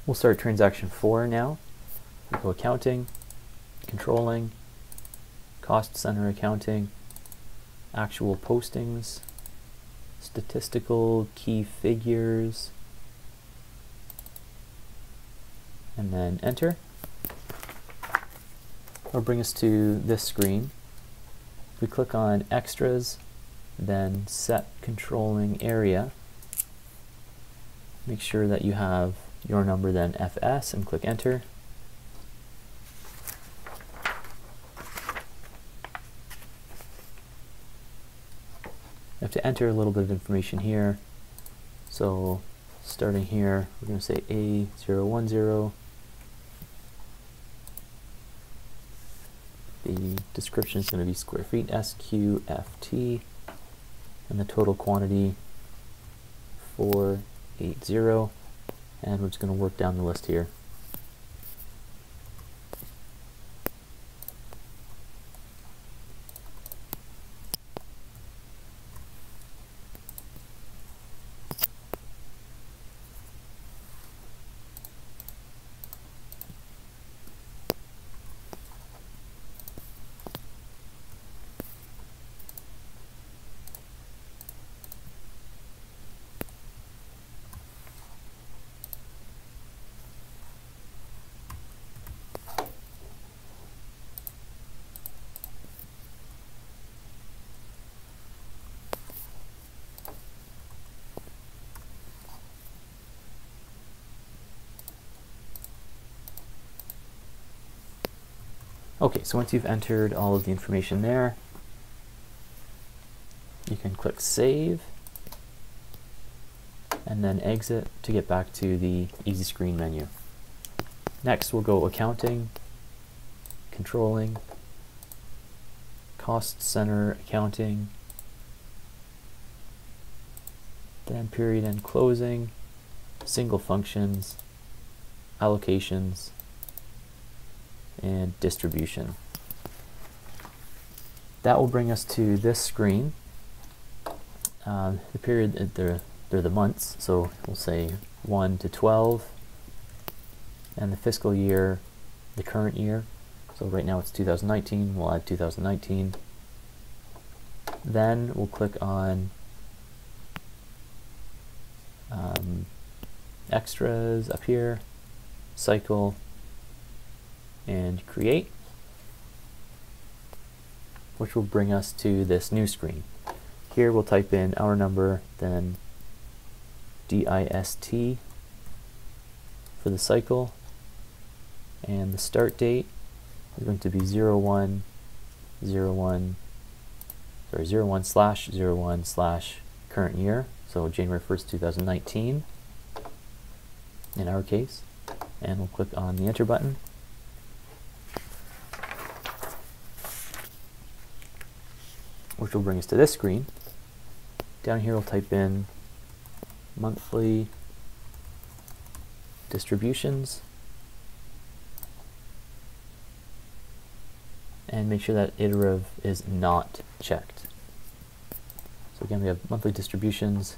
We'll start transaction 4 now. We'll go accounting, controlling, cost center accounting, actual postings, statistical key figures, and then enter. It'll bring us to this screen. We click on extras, then set controlling area. Make sure that you have your number, then FS, and click enter. You have to enter a little bit of information here. So starting here, we're going to say A010. The description is going to be square feet, SQFT, and the total quantity 480. And we're just going to work down the list here. Okay, so once you've entered all of the information there, you can click Save, and then Exit to get back to the Easy Screen menu. Next, we'll go Accounting, Controlling, Cost Center Accounting, then Period and Closing, Single Functions, Allocations, and Distribution. That will bring us to this screen. The period, they're the months, so we'll say 1 to 12, and the fiscal year, the current year. So right now it's 2019, we'll add 2019. Then we'll click on extras up here, cycle, and create, which will bring us to this new screen. Here we'll type in our number, then DIST for the cycle, and the start date is going to be 01/01/current year, so January 1st, 2019 in our case, and we'll click on the enter button. Which will bring us to this screen. Down here we'll type in monthly distributions and make sure that iterative is not checked. So again, we have monthly distributions,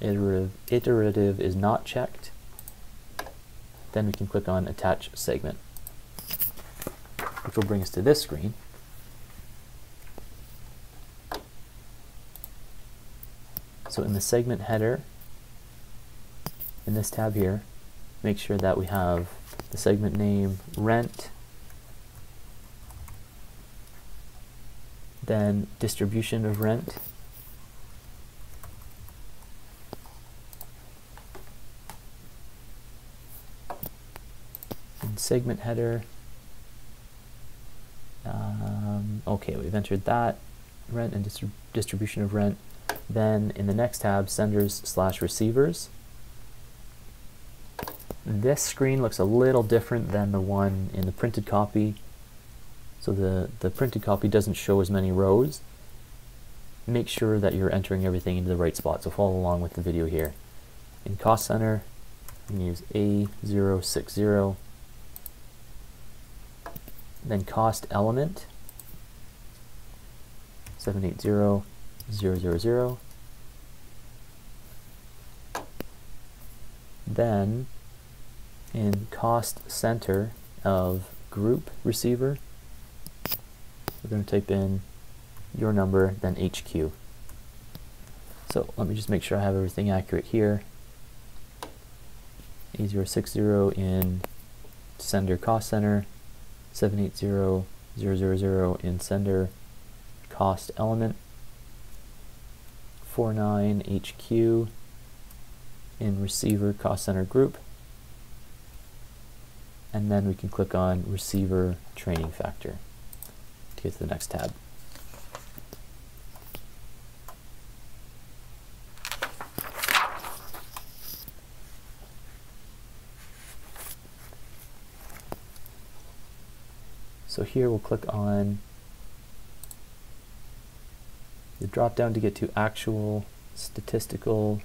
iterative is not checked. Then we can click on attach segment, which will bring us to this screen. So in the segment header, in this tab here, make sure that we have the segment name, rent, then distribution of rent, and segment header. Okay, we've entered that, rent and distribution of rent. Then in the next tab, senders/receivers. This screen looks a little different than the one in the printed copy. So the printed copy doesn't show as many rows. Make sure that you're entering everything into the right spot, so follow along with the video here. In cost center, you can use A060, then cost element, 780000. Then in cost center of group receiver, we're going to type in your number, then HQ. So let me just make sure I have everything accurate here. A060 in sender cost center, 780000 in sender cost element, 49 HQ in receiver cost center group, and then we can click on receiver training factor to get to the next tab. So here we'll click on the drop down to get to actual statistical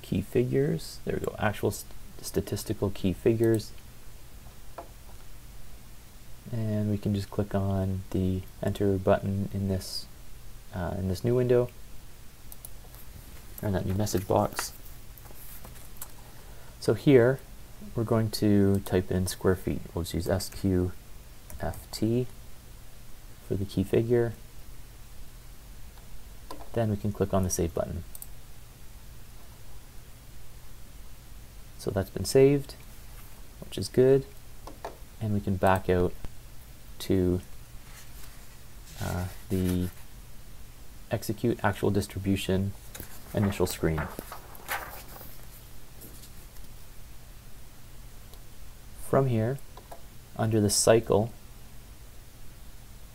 key figures. There we go, actual statistical key figures. And we can just click on the enter button in this new window, or in that new message box. So here we're going to type in square feet. We'll just use SQFT for the key figure. Then we can click on the save button. So that's been saved, which is good. And we can back out to the execute actual distribution initial screen. From here, under the cycle,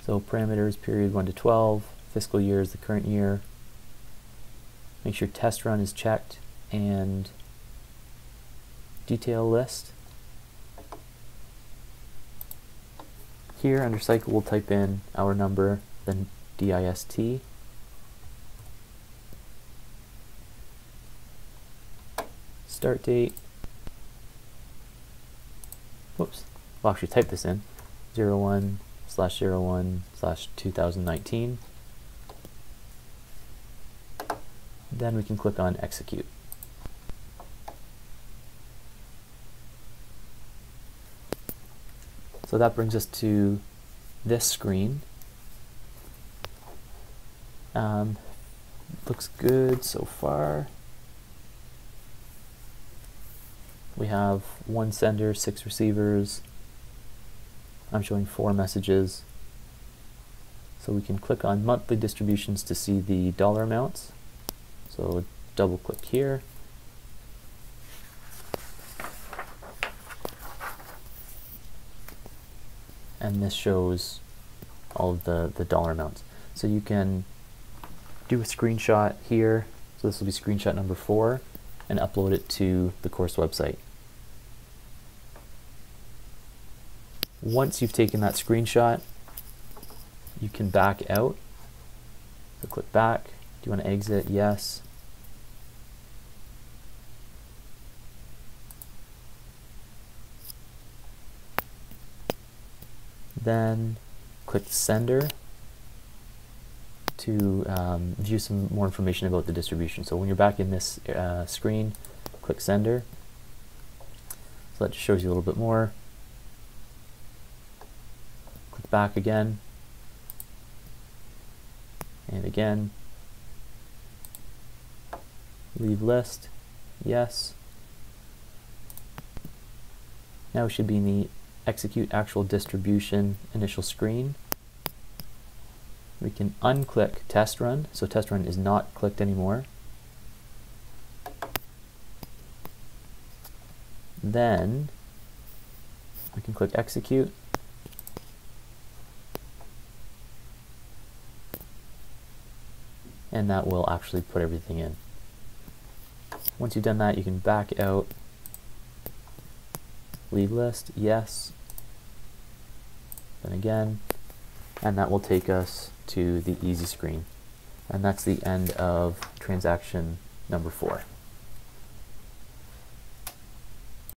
so parameters period 1 to 12, fiscal year is the current year, make sure test run is checked, and detail list. Here under cycle we'll type in our number, then DIST. Start date. Whoops. We'll actually type this in. 01/01/2019. Then we can click on execute. So that brings us to this screen. Looks good so far. We have 1 sender, 6 receivers. I'm showing 4 messages. So we can click on monthly distributions to see the dollar amounts. So double click here. And this shows all of the dollar amounts. So you can do a screenshot here. So this will be screenshot number 4 and upload it to the course website. Once you've taken that screenshot, you can back out. So click back. Do you want to exit? Yes. Then click sender to view some more information about the distribution. So when you're back in this screen, click sender. So that just shows you a little bit more. Click back again, and again. Leave list, yes. Now we should be in the execute actual distribution initial screen. We can unclick test run, so test run is not clicked anymore. Then we can click execute. And that will actually put everything in. Once you've done that, you can back out, leave list, yes, then again, and that will take us to the easy screen. And that's the end of transaction number 4.